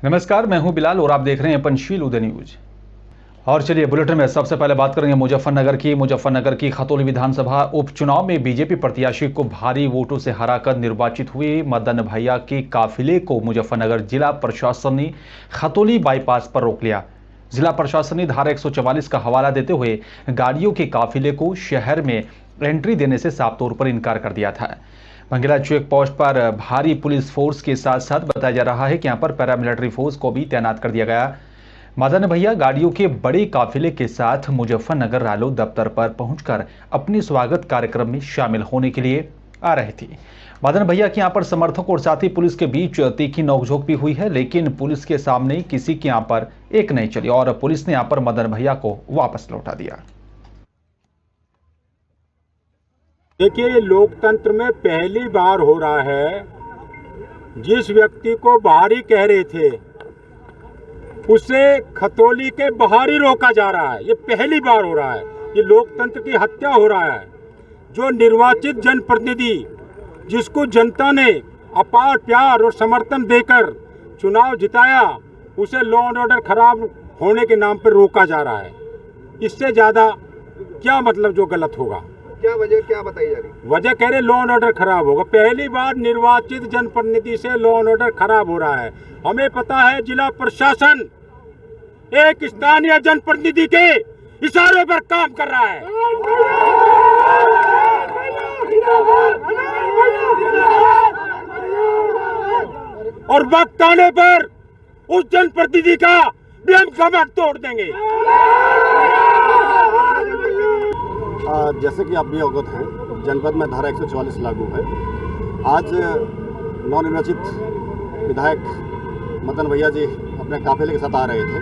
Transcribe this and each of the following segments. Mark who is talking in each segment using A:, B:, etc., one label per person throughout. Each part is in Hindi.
A: नमस्कार, मैं हूं बिलाल और आप देख रहे हैं पंचशील उदय न्यूज। और चलिए बुलेटिन में सबसे पहले बात करेंगे मुजफ्फरनगर की खतौली विधानसभा उपचुनाव में बीजेपी प्रत्याशी को भारी वोटों से हराकर निर्वाचित हुए मदन भैया के काफिले को मुजफ्फरनगर जिला प्रशासन ने खतौली बाईपास पर रोक लिया। जिला प्रशासन ने धारा 144 का हवाला देते हुए गाड़ियों के काफिले को शहर में एंट्री देने से साफ तौर पर इनकार कर दिया था। मंगला चेक पोस्ट पर भारी पुलिस फोर्स के साथ साथ बताया जा रहा है कि यहां पर पैरामिलिट्री फोर्स को भी तैनात कर दिया गया। मदन भैया गाड़ियों के बड़े काफिले के साथ मुजफ्फरनगर रालोद दफ्तर पर पहुंचकर अपने स्वागत कार्यक्रम में शामिल होने के लिए आ रहे थे। मदन भैया के यहां पर समर्थकों और साथ ही पुलिस के बीच तीखी नोकझोंक भी हुई है, लेकिन पुलिस के सामने किसी के यहां पर एक नहीं चली और पुलिस ने यहां पर मदन भैया को वापस लौटा दिया।
B: देखिए, ये लोकतंत्र में पहली बार हो रहा है, जिस व्यक्ति को बाहरी कह रहे थे उसे खतौली के बाहर ही रोका जा रहा है। ये पहली बार हो रहा है। ये लोकतंत्र की हत्या हो रहा है। जो निर्वाचित जनप्रतिनिधि, जिसको जनता ने अपार प्यार और समर्थन देकर चुनाव जिताया, उसे लॉ एंड ऑर्डर खराब होने के नाम पर रोका जा रहा है। इससे ज्यादा क्या मतलब जो गलत होगा?
C: क्या वजह क्या बताई जा रही?
B: वजह कह रहे लॉ एंड ऑर्डर खराब होगा। पहली बार निर्वाचित जनप्रतिनिधि से लॉ एंड ऑर्डर खराब हो रहा है। हमें पता है जिला प्रशासन एक स्थानीय जनप्रतिनिधि के इशारे पर काम कर रहा है और वक्त आने पर उस जनप्रतिनिधि का भी हम कमर तोड़ देंगे।
C: जैसे कि आप भी अवगत हैं, जनपद में धारा 144 लागू है। आज नवनिर्वाचित विधायक मदन भैया जी अपने काफिले के साथ आ रहे थे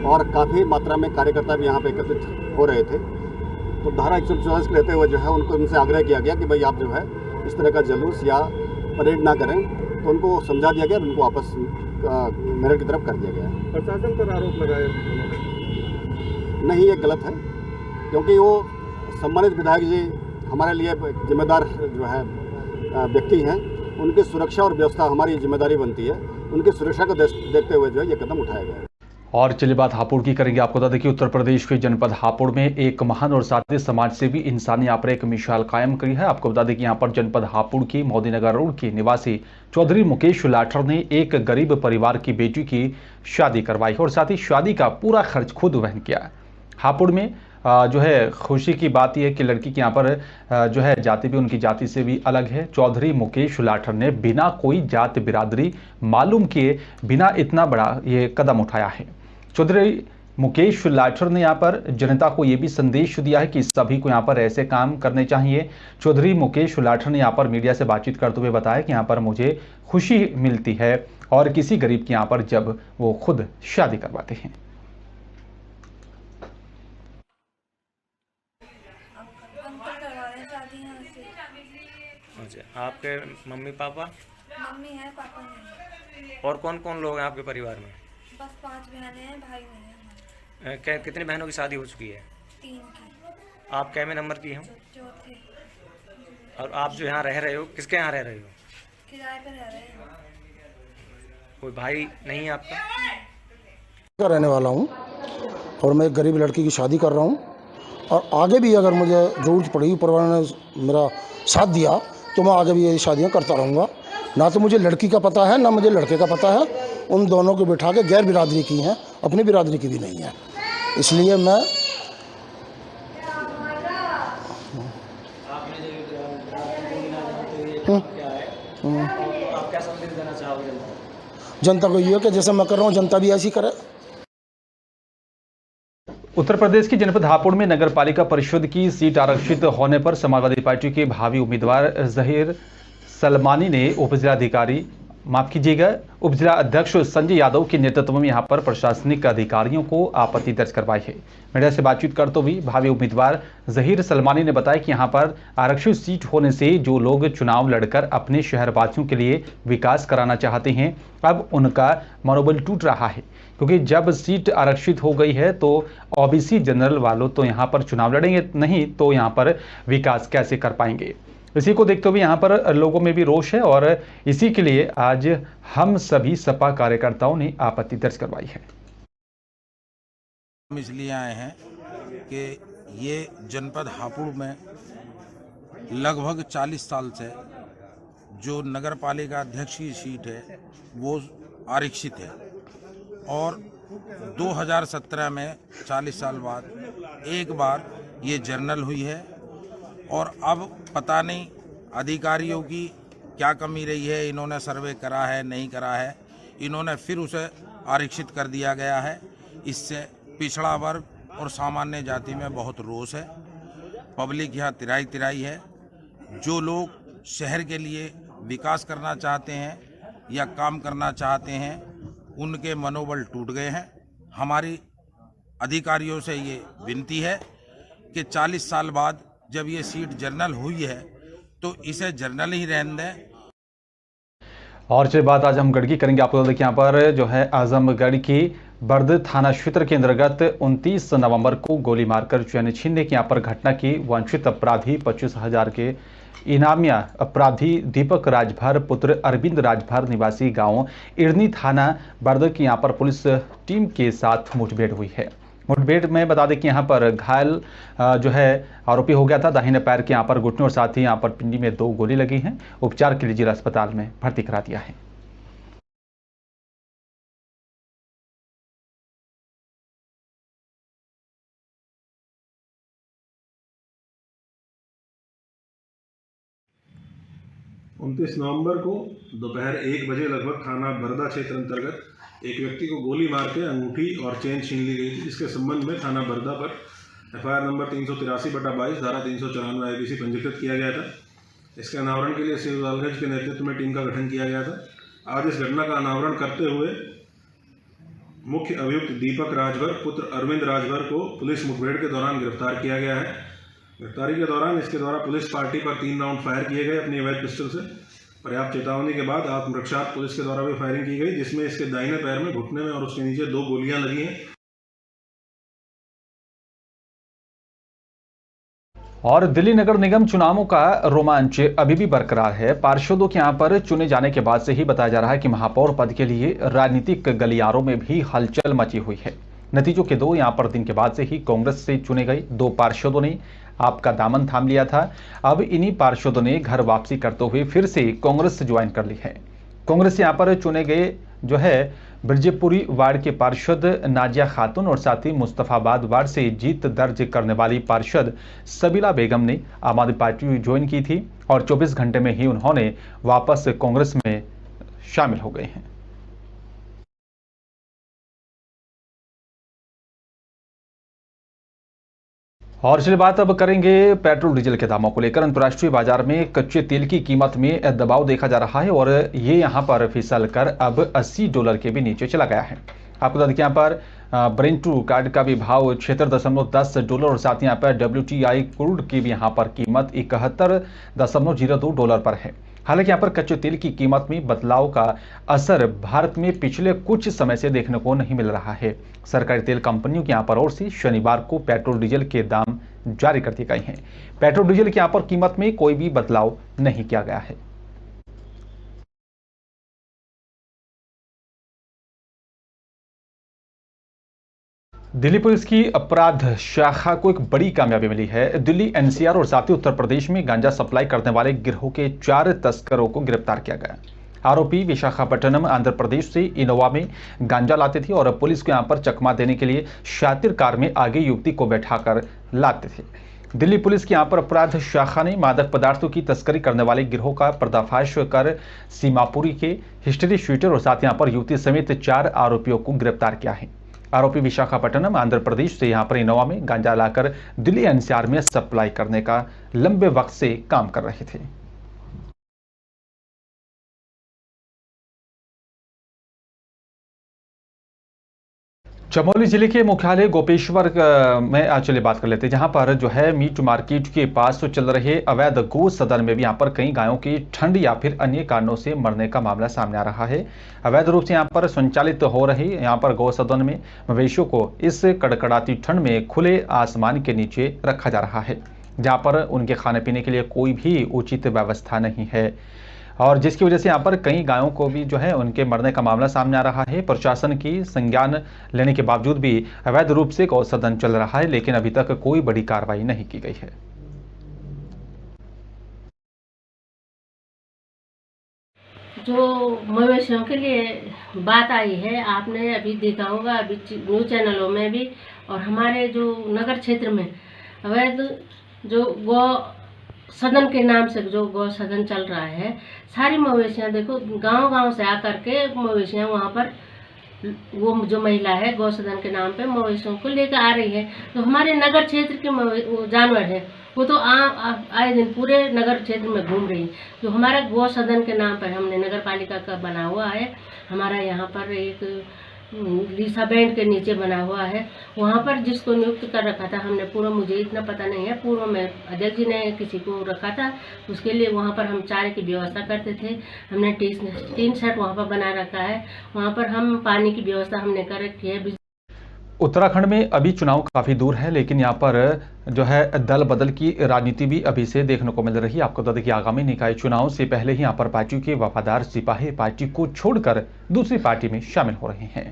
C: और काफ़ी मात्रा में कार्यकर्ता भी यहाँ पे एकत्रित हो रहे थे। तो धारा 144 को लेते हुए जो है उनसे आग्रह किया गया कि भाई आप जो है इस तरह का जुलूस या परेड ना करें। तो उनको समझा दिया गया, उनको वापस मेरठ की तरफ कर दिया गया।
D: प्रशासन पर आरोप लगाए
C: नहीं, ये गलत है, क्योंकि वो सम्मानित विधायक जी हमारे लिए जिम्मेदार जो है व्यक्ति हैं। उनकी सुरक्षा और व्यवस्था हमारी जिम्मेदारी बनती है। उनकी सुरक्षा को देखते हुए जो है ये कदम उठाया गया है।
A: और चलिए बात हापुड़ की करेंगे। आपको बता दें कि उत्तर प्रदेश के जनपद हापुड़ में एक महान और साथी समाज सेवी इंसान ने यहाँ पर एक मिसाल कायम करी है। आपको बता दें कि यहाँ पर जनपद हापुड़ की मोदीनगर रोड के निवासी चौधरी मुकेश लाठर ने एक गरीब परिवार की बेटी की शादी करवाई और साथ ही शादी का पूरा खर्च खुद वहन किया। हापुड़ में जो है खुशी की बात यह है कि लड़की के यहाँ पर जो है जाति भी उनकी जाति से भी अलग है। चौधरी मुकेश लाठर ने बिना कोई जात बिरादरी मालूम किए बिना इतना बड़ा ये कदम उठाया है। चौधरी मुकेश लाठर ने यहाँ पर जनता को ये भी संदेश दिया है कि सभी को यहाँ पर ऐसे काम करने चाहिए। चौधरी मुकेश लाठर ने यहाँ पर मीडिया से बातचीत करते हुए बताया कि यहाँ पर मुझे खुशी मिलती है और किसी गरीब के यहाँ पर जब वो खुद शादी करवाते हैं।
E: अच्छा, आपके मम्मी पापा?
F: मम्मी है, पापा नहीं।
E: और कौन कौन लोग हैं आपके परिवार में?
F: बस 5 बहनें हैं, भाई नहीं है।
E: कितनी बहनों की शादी हो चुकी है?
F: 3 की।
E: आप कैमे नंबर की हैं?
F: चौथी।
E: और आप जो यहाँ रह रहे हो, किसके यहाँ रह रहे हो?
F: किराए पर रह रहे हैं।
E: कोई भाई नहीं है आपका?
G: का रहने वाला हूँ और मैं एक गरीब लड़की की शादी कर रहा हूँ और आगे भी अगर मुझे ज़रूरत पड़ेगी, परिवार ने मेरा साथ दिया तो मैं आगे भी ये शादियाँ करता रहूँगा। ना तो मुझे लड़की का पता है ना मुझे लड़के का पता है। उन दोनों को बिठा के गैर बिरादरी की हैं, अपनी बिरादरी की भी नहीं है। इसलिए मैं
E: आप क्या संदेश देना चाहोगे
G: जनता को ये है कि जैसे मैं कर रहा हूँ जनता भी ऐसी करे।
A: उत्तर प्रदेश की जनपद हापुड़ में नगर पालिका परिषद की सीट आरक्षित होने पर समाजवादी पार्टी के भावी उम्मीदवार जहीर सलमानी ने उप जिला अध्यक्ष संजय यादव के नेतृत्व में यहां पर प्रशासनिक अधिकारियों को आपत्ति दर्ज करवाई है। मीडिया से बातचीत करते हुए भावी उम्मीदवार जहीर सलमानी ने बताया कि यहां पर आरक्षित सीट होने से जो लोग चुनाव लड़कर अपने शहरवासियों के लिए विकास कराना चाहते हैं, अब उनका मनोबल टूट रहा है, क्योंकि जब सीट आरक्षित हो गई है तो ओबीसी जनरल वालों तो यहाँ पर चुनाव लड़ेंगे नहीं तो यहाँ पर विकास कैसे कर पाएंगे। इसी को देखते हुए यहाँ पर लोगों में भी रोष है और इसी के लिए आज हम सभी सपा कार्यकर्ताओं ने आपत्ति दर्ज करवाई है।
D: हम इसलिए आए हैं कि ये जनपद हापुड़ में लगभग 40 साल से जो नगर पालिका अध्यक्ष की सीट है वो आरक्षित है और 2017 में 40 साल बाद एक बार ये जनरल हुई है और अब पता नहीं अधिकारियों की क्या कमी रही है, इन्होंने सर्वे करा है नहीं करा है, इन्होंने फिर उसे आरक्षित कर दिया गया है। इससे पिछड़ा वर्ग और सामान्य जाति में बहुत रोष है। पब्लिक यहाँ तिराई तिराई है। जो लोग शहर के लिए विकास करना चाहते हैं या काम करना चाहते हैं उनके मनोबल टूट गए हैं। हमारी अधिकारियों से ये विनती है कि 40 साल बाद जब ये सीट जनरल हुई है तो इसे जनरल ही रहने दें।
A: और चलिए बात आज हम गढ़ की करेंगे। आपको देखिए यहाँ पर जो है आजमगढ़ की बर्द थाना क्षेत्र के अंतर्गत 29 नवंबर को गोली मारकर चैन छीनने की यहाँ पर घटना की वांछित अपराधी 25,000 के इनामिया अपराधी दीपक राजभर पुत्र अरविंद राजभर निवासी गांव इरनी थाना बर्द की यहाँ पर पुलिस टीम के साथ मुठभेड़ हुई है। मुठभेड़ में बता दें कि यहाँ पर घायल जो है आरोपी हो गया था। दाहिने पैर के यहाँ पर घुटने और साथ ही यहाँ पर पिंडी में 2 गोली लगी हैं। उपचार के लिए जिला अस्पताल में भर्ती करा दिया है।
H: उनतीस नवंबर को दोपहर 1 बजे लगभग थाना बरदा क्षेत्र अंतर्गत एक व्यक्ति को गोली मार के अंगूठी और चेन छीन ली गई थी, जिसके संबंध में थाना बरदा पर एफआईआर नंबर 383/22 धारा 394 आईपीसी पंजीकृत किया गया था। इसके अनावरण के लिए श्री लालगंज के नेतृत्व में टीम का गठन किया गया था। आज इस घटना का अनावरण करते हुए मुख्य अभियुक्त दीपक राजभर पुत्र अरविंद राजभर को पुलिस मुठभेड़ के दौरान गिरफ्तार किया गया है। गिरफ्तारी के दौरान इसके द्वारा पुलिस पार्टी पर 3 राउंड फायर किए गए अपनी अवैध पिस्टल से। पर्याप्त चेतावनी के बाद आत्मरक्षा पुलिस के द्वारा भी फायरिंग की गई, जिसमें इसके दाहिने पैर में, घुटने में और उसके नीचे 2 गोलियां लगी हैं।
A: और दिल्ली नगर निगम चुनावों का रोमांच अभी भी बरकरार है। पार्षदों के यहाँ पर चुने जाने के बाद से ही बताया जा रहा है कि महापौर पद के लिए राजनीतिक गलियारों में भी हलचल मची हुई है। नतीजों के 2 यहाँ पर दिन के बाद से ही कांग्रेस से चुने गए 2 पार्षदों ने आपका दामन थाम लिया था। अब इन्हीं पार्षदों ने घर वापसी करते हुए फिर से कांग्रेस ज्वाइन कर ली है। कांग्रेस यहाँ पर चुने गए जो है ब्रजपुरी वार्ड के पार्षद नाजिया खातून और साथ ही मुस्तफाबाद वार्ड से जीत दर्ज करने वाली पार्षद सबीला बेगम ने आम आदमी पार्टी ज्वाइन की थी और 24 घंटे में ही उन्होंने वापस कांग्रेस में शामिल हो गए हैं। और चलिए बात अब करेंगे पेट्रोल डीजल के दामों को लेकर। अंतर्राष्ट्रीय बाजार में कच्चे तेल की कीमत में दबाव देखा जा रहा है और ये यहां पर फिसल कर अब $80 के भी नीचे चला गया है। आपको बता दें कि यहाँ पर ब्रेंट कार्ड का भी भाव $76.10 और साथ ही यहाँ पर WTI क्रूड की भी यहाँ पर कीमत $71.02 पर है। हालांकि यहाँ पर कच्चे तेल की कीमत में बदलाव का असर भारत में पिछले कुछ समय से देखने को नहीं मिल रहा है। सरकारी तेल कंपनियों की यहाँ पर ओर से शनिवार को पेट्रोल डीजल के दाम जारी कर दिए गए हैं। पेट्रोल डीजल की यहाँ पर कीमत में कोई भी बदलाव नहीं किया गया है। दिल्ली पुलिस की अपराध शाखा को एक बड़ी कामयाबी मिली है। दिल्ली एनसीआर और साथ ही उत्तर प्रदेश में गांजा सप्लाई करने वाले गिरोह के 4 तस्करों को गिरफ्तार किया गया। आरोपी विशाखापट्टनम आंध्र प्रदेश से इनोवा में गांजा लाते थे और पुलिस को यहां पर चकमा देने के लिए शातिर कार में आगे युवती को बैठाकर लाते थे। दिल्ली पुलिस की यहां पर अपराध शाखा ने मादक पदार्थों की तस्करी करने वाले गिरोह का पर्दाफाश कर सीमापुरी के हिस्ट्री शीटर और साथ यहां पर युवती समेत 4 आरोपियों को गिरफ्तार किया है। आरोपी विशाखापट्टनम आंध्र प्रदेश से यहां पर इनोवा में गांजा लाकर दिल्ली एनसीआर में सप्लाई करने का लंबे वक्त से काम कर रहे थे। चमोली जिले के मुख्यालय गोपेश्वर में आज चलिए बात कर लेते हैं, जहां पर जो है मीट मार्केट के पास चल रहे अवैध गो सदन में भी यहां पर कई गायों की ठंड या फिर अन्य कारणों से मरने का मामला सामने आ रहा है। अवैध रूप से यहां पर संचालित हो रही यहां पर गौ सदन में मवेशियों को इस कड़कड़ाती ठंड में खुले आसमान के नीचे रखा जा रहा है। जहां पर उनके खाने पीने के लिए कोई भी उचित व्यवस्था नहीं है और जिसकी वजह से यहाँ पर कई गायों को भी जो है उनके मरने का मामला सामने आ रहा है। प्रशासन की संज्ञान लेने के बावजूद भी अवैध रूप से गौसदन चल रहा है, लेकिन अभी तक कोई बड़ी कार्रवाई नहीं की गई है।
I: जो मवेशियों के लिए बात आई है, आपने अभी देखा होगा अभी न्यूज़ चैनलों में भी, और हमारे जो नगर क्षेत्र में अवैध जो गौ सदन के नाम से जो गौ सदन चल रहा है, सारी मवेशियां देखो गांव-गांव से आकर के मवेशियां वहां पर वो जो महिला है गौ सदन के नाम पे मवेशियों को लेकर आ रही है। तो हमारे नगर क्षेत्र के जानवर है वो तो आए दिन पूरे नगर क्षेत्र में घूम रही है। जो हमारा गौ सदन के नाम पर हमने नगर पालिका का बना हुआ है, हमारा यहाँ पर एक लीसा बैंड के नीचे बना हुआ है, वहाँ पर जिसको नियुक्त कर रखा था हमने, पूर्व मुझे इतना पता नहीं है, पूर्व में अध्यक्ष जी ने किसी को रखा था, उसके लिए वहाँ पर हम चारे की व्यवस्था करते थे। हमने टीन सेट वहाँ पर बना रखा है, वहाँ पर हम पानी की व्यवस्था हमने कर रखी है।
A: उत्तराखंड में अभी चुनाव काफी दूर है, लेकिन यहाँ पर जो है दल बदल की राजनीति भी अभी से देखने को मिल रही है। आपको बता दें कि आगामी निकाय चुनाव से पहले ही यहाँ पर पार्टी के वफादार सिपाही पार्टी को छोड़कर दूसरी पार्टी में शामिल हो रहे हैं।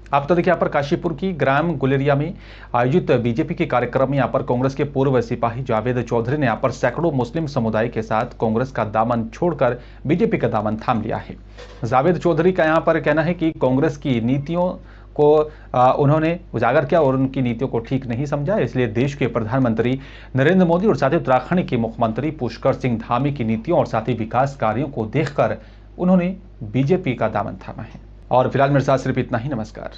A: आपको बता दें कि यहाँ पर काशीपुर की ग्राम गुलेरिया में आयोजित बीजेपी के कार्यक्रम में यहाँ पर कांग्रेस के पूर्व सिपाही जावेद चौधरी ने यहाँ पर सैकड़ों मुस्लिम समुदाय के साथ कांग्रेस का दामन छोड़कर बीजेपी का दामन थाम लिया है। जावेद चौधरी का यहाँ पर कहना है कि कांग्रेस की नीतियों को उन्होंने उजागर किया और उनकी नीतियों को ठीक नहीं समझा, इसलिए देश के प्रधानमंत्री नरेंद्र मोदी और साथ ही उत्तराखंड के मुख्यमंत्री पुष्कर सिंह धामी की नीतियों और साथ ही विकास कार्यों को देखकर उन्होंने बीजेपी का दामन थामा है। और फिलहाल मेरे साथ सिर्फ इतना ही। नमस्कार।